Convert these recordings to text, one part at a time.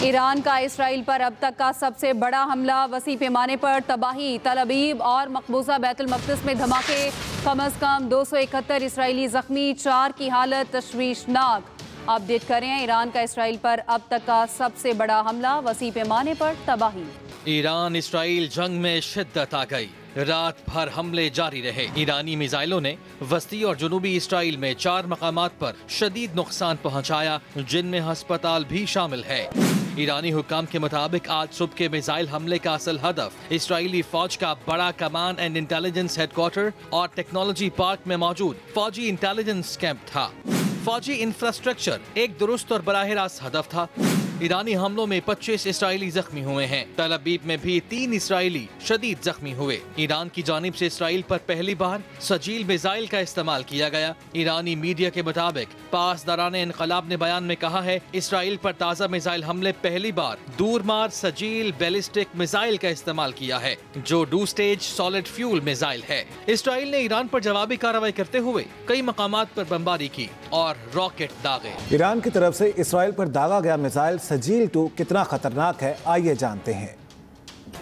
ایران کا اسرائیل پر اب تک کا سب سے بڑا حملہ، وسیع پیمانے پر تباہی، تل ابیب اور مقبوضہ بیت المقدس میں دھماکے، کم از کم 271 اسرائیلی زخمی، 4 کی حالت تشویشناک۔ اپڈیٹ کریں، ایران کا اسرائیل پر اب تک کا سب سے بڑا حملہ، وسیع پیمانے پر تباہی۔ ایران اسرائیل جنگ میں شدت آ گئی، رات بھر حملے جاری رہے۔ ایرانی میزائلوں نے وسطی اور جنوبی اسرائیل میں 4 مقامات پر شدید نقصان پہنچایا، جن میں ہسپتال بھی شامل ہے۔ ایرانی حکام کے مطابق آج صبح کے میزائل حملے کا اصل ہدف اسرائیلی فوج کا بڑا command and intelligence headquarter اور ٹیکنالوجی پارک میں موجود فوجی انٹیلیجنس کیمپ تھا۔ فوجی انفراسٹرکچر ایک درست اور براہ راست ہدف تھا۔ ایرانی حملوں میں 25 اسرائیلی زخمی ہوئے ہیں۔ تل ابیب میں بھی 3 اسرائیلی شدید زخمی ہوئے۔ ایران کی جانب سے اسرائیل پر پہلی بار سجیل میزائل کا استعمال کیا گیا۔ ایرانی میڈیا کے مطابق پاسداران انقلاب نے بیان میں کہا ہے، اسرائیل پر تازہ میزائل حملے پہلی بار دور مار سجیل بیلسٹک میزائل کا استعمال کیا ہے، جو 2 سٹیج سالڈ فیول میزائل ہے۔ اسرائیل نے ایران پر جوابی کارروائی کرتے ہوئے کئی مقامات پر بمباری کی اور راکٹ داغے۔ ایران کی طرف سے اسرائیل پر داغا گیا میزائل سجیل 2 کتنا خطرناک ہے، آئیے جانتے ہیں۔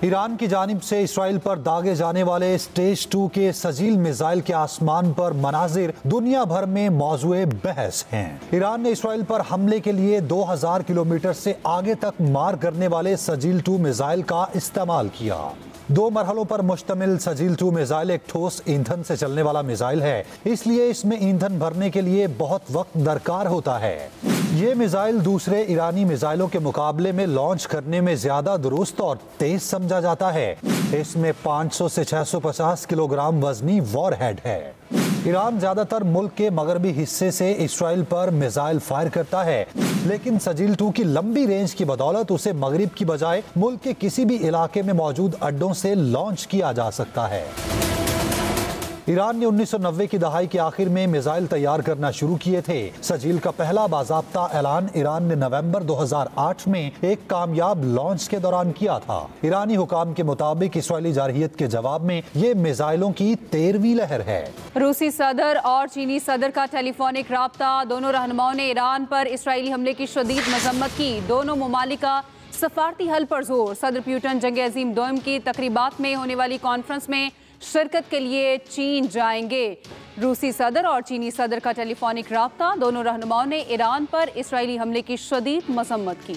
ایران کی جانب سے اسرائیل پر داغے جانے والے سٹیج 2 کے سجیل میزائل کے آسمان پر مناظر دنیا بھر میں موضوع بحث ہیں۔ ایران نے اسرائیل پر حملے کے لیے 2000 کلومیٹر سے آگے تک مار کرنے والے سجیل 2 میزائل کا استعمال کیا۔ 2 مرحلوں پر مشتمل سجیل 2 میزائل ایک ٹھوس ایندھن سے چلنے والا میزائل ہے، اس لیے اس میں ایندھن بھرنے کے لیے بہت وقت درکار ہوتا ہے۔ یہ میزائل دوسرے ایرانی میزائلوں کے مقابلے میں لانچ کرنے میں زیادہ درست اور تیز سمجھا جاتا ہے۔ اس میں 500 سے 650 کلو گرام وزنی وار ہیڈ ہے۔ ایران زیادہ تر ملک کے مغربی حصے سے اسرائیل پر میزائل فائر کرتا ہے، لیکن سجیل 2 کی لمبی رینج کی بدولت اسے مغرب کی بجائے ملک کے کسی بھی علاقے میں موجود اڈوں سے لانچ کیا جا سکتا ہے۔ ایران نے 1990 کی دہائی کے آخر میں میزائل تیار کرنا شروع کیے تھے۔ سجیل کا پہلا باضابطہ اعلان ایران نے نومبر 2008 میں ایک کامیاب لانچ کے دوران کیا تھا۔ ایرانی حکام کے مطابق اسرائیلی جارحیت کے جواب میں یہ میزائلوں کی 13ویں لہر ہے۔ روسی صدر اور چینی صدر کا ٹیلی فونک رابطہ، دونوں رہنماؤں نے ایران پر اسرائیلی حملے کی شدید مذمت کی۔ دونوں ممالک کا سفارتی حل پر زور۔ صدر پیوٹن جنگ عظیم دوئم کی تقریبات میں ہونے والی کانفرنس میں شرکت کے لیے چین جائیں گے۔ روسی صدر اور چینی صدر کا ٹیلی فونک رابطہ، دونوں رہنماؤں نے ایران پر اسرائیلی حملے کی شدید مذمت کی۔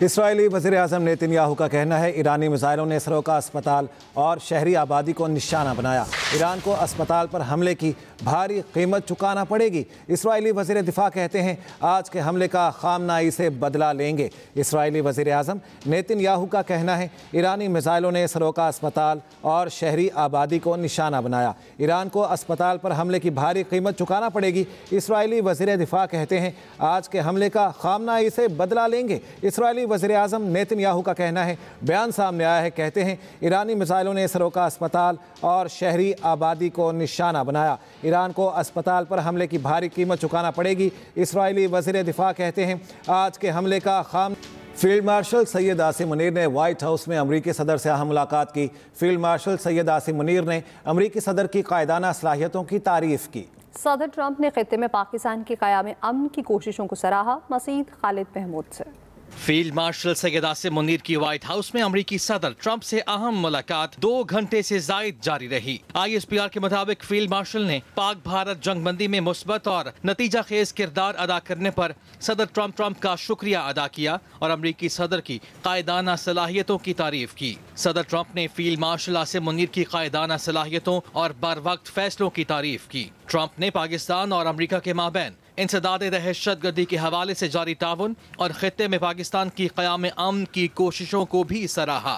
اسرائیلی وزیر اعظم نیتن یاہو کا کہنا ہے، ایرانی میزائلوں نے سروقہ اسپتال اور شہری آبادی کو نشانہ بنایا۔ ایران کو اسپتال پر حملے کی بھاری قیمت چکانا پڑے گی۔ اسرائیلی وزیر دفاع کہتے ہیں، آج کے حملے کا خامنائی سے بدلہ لیں گے۔ اسرائیلی وزیر اعظم نیتن یاہو کا کہنا ہے، ایرانی میزائلوں نے سروقہ اسپتال اور شہری آبادی کو نشانہ بنایا۔ ایران کو اسپتال پر حملے کی بھاری قیمت چکانا پڑے گی۔ اسرائیلی وزیر دفاع کہتے ہیں، آج کے حملے کا خامنائی سے بدلہ لیں گے۔ اسرائیلی وزیر اعظم نیتن یاہو کا کہنا ہے، بیان سامنے آیا ہے، کہتے ہیں ایرانی میزائلوں نے سروقہ اسپتال اور شہری آبادی کو نشانہ بنایا۔ ایران کو اسپتال پر حملے کی بھاری قیمت چکانا پڑے گی۔ اسرائیلی وزیر دفاع کہتے ہیں، آج کے حملے کا فیلڈ مارشل سید عاصم منیر نے وائٹ ہاؤس میں امریکی صدر سے اہم ملاقات کی۔ فیلڈ مارشل سید عاصم منیر نے امریکی صدر کی قائدانہ صلاحیتوں کی تعریف کی۔ صدر ٹرمپ نے خطے میں پاکستان کے قیام امن کی کوششوں کو سراہا۔ مزید خالد محمود سے۔ فیلڈ مارشل سید عاصم منیر کی وائٹ ہاؤس میں امریکی صدر ٹرمپ سے اہم ملاقات 2 گھنٹے سے زائد جاری رہی۔ ISPR کے مطابق فیلڈ مارشل نے پاک بھارت جنگ بندی میں مثبت اور نتیجہ خیز کردار ادا کرنے پر صدر ٹرمپ کا شکریہ ادا کیا اور امریکی صدر کی قائدانہ صلاحیتوں کی تعریف کی۔ صدر ٹرمپ نے فیلڈ مارشل عاصم منیر کی قائدانہ صلاحیتوں اور بروقت فیصلوں کی تعریف کی۔ ٹرمپ نے پاکستان اور امریکہ کے مابین انسداد دہشت گردی کے حوالے سے جاری تعاون اور خطے میں پاکستان کی قیام امن کی کوششوں کو بھی سراہا۔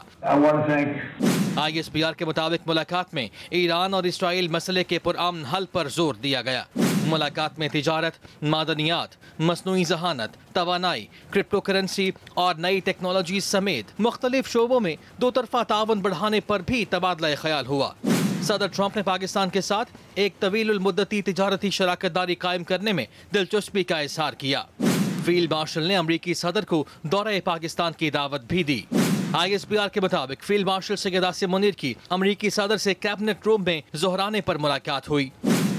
ISPR کے مطابق ملاقات میں ایران اور اسرائیل مسئلے کے پرامن حل پر زور دیا گیا۔ ملاقات میں تجارت، معدنیات، مصنوعی ذہانت، توانائی، کرپٹو کرنسی اور نئی ٹیکنالوجیز سمیت مختلف شعبوں میں 2 طرفہ تعاون بڑھانے پر بھی تبادلہ خیال ہوا۔ صدر ٹرمپ نے پاکستان کے ساتھ ایک طویل المدتی تجارتی شراکت داری قائم کرنے میں دلچسپی کا اظہار کیا۔ فیلڈ مارشل نے امریکی صدر کو دورہ پاکستان کی دعوت بھی دی۔ ISPR کے مطابق فیلڈ مارشل سید عاصم منیر کی امریکی صدر سے کیبنٹ روم میں ظہرانے پر ملاقات ہوئی۔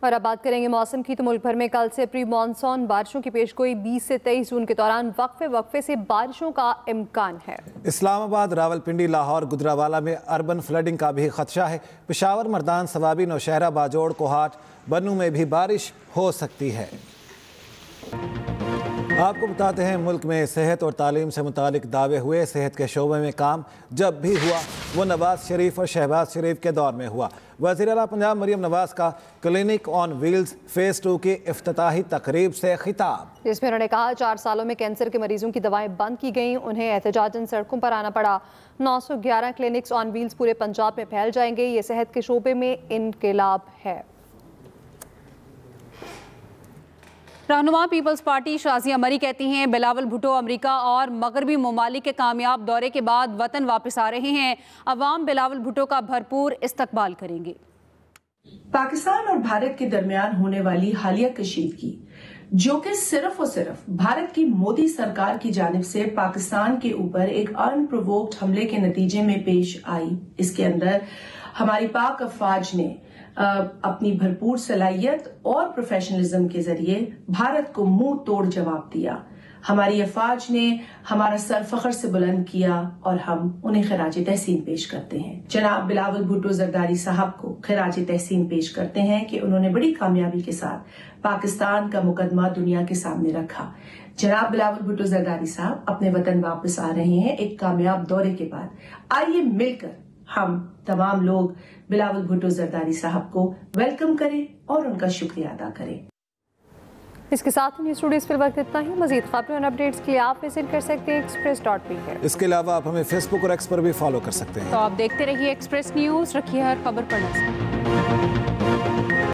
اور اب بات کریں گے موسم کی، تو ملک بھر میں کل سے پری مانسون بارشوں کی پیشگوئی 20 سے 23 جون کے دوران وقفے سے بارشوں کا امکان ہے۔ اسلام آباد، راولپنڈی، لاہور، گجرانوالہ میں اربن فلڈنگ کا بھی خدشہ ہے۔ پشاور، مردان، ثوابی، نوشہرہ، باجوڑ، کوہاٹ، بنوں میں بھی بارش ہو سکتی ہے۔ آپ کو بتاتے ہیں ملک میں صحت اور تعلیم سے متعلق دعوے ہوئے۔ صحت کے شعبے میں کام جب بھی ہوا وہ نواز شریف اور شہباز شریف کے دور میں ہوا۔ وزیر اعلیٰ پنجاب مریم نواز کا کلینک آن ویلز فیز 2 کی افتتاحی تقریب سے خطاب، جس میں انہوں نے کہا 4 سالوں میں کینسر کے مریضوں کی دوائیں بند کی گئیں، انہیں احتجاجاً سڑکوں پر آنا پڑا۔ 911 کلینکس آن ویلز پورے پنجاب میں پھیل جائیں گے، یہ صحت کے شعبے میں انقلاب ہے۔ رہنما پیپلز پارٹی شازیہ مری کہتی ہیں بلاول بھٹو امریکہ اور مغربی ممالک کے کامیاب دورے کے بعد وطن واپس آ رہے ہیں، عوام بلاول بھٹو کا بھرپور استقبال کریں گے۔ پاکستان اور بھارت کے درمیان ہونے والی حالیہ کشیدگی جو کہ صرف اور صرف بھارت کی مودی سرکار کی جانب سے پاکستان کے اوپر ایک ان پرووکڈ حملے کے نتیجے میں پیش آئی، اس کے اندر ہماری پاک افواج نے اپنی بھرپور صلاحیت اور پروفیشنلزم کے ذریعے بھارت کو منہ توڑ جواب دیا۔ ہماری افواج نے ہمارا سر فخر سے بلند کیا اور ہم انہیں خراج تحسین پیش کرتے ہیں۔ جناب بلاول بھٹو زرداری صاحب کو خراج تحسین پیش کرتے ہیں کہ انہوں نے بڑی کامیابی کے ساتھ پاکستان کا مقدمہ دنیا کے سامنے رکھا۔ جناب بلاول بھٹو زرداری صاحب اپنے وطن واپس آ رہے ہیں ایک کامیاب دورے کے بعد۔ آئیے مل کر ہم تمام لوگ بلاول بھٹو زرداری صاحب کو ویلکم کریں اور ان کا شکریہ ادا کریں۔ اس کے ساتھ نیوز اسٹوڈیو پر وقت اتنا ہی۔ مزید خبروں اور اپڈیٹس کے لیے آپ وزٹ کر سکتے ہیں express.pk پر۔ اس کے علاوہ آپ ہمیں فیس بک اور ایکس پر بھی فالو کر سکتے ہیں۔ تو آپ دیکھتے رہیے ایکسپریس نیوز، رکھیے ہر خبر پر نظر۔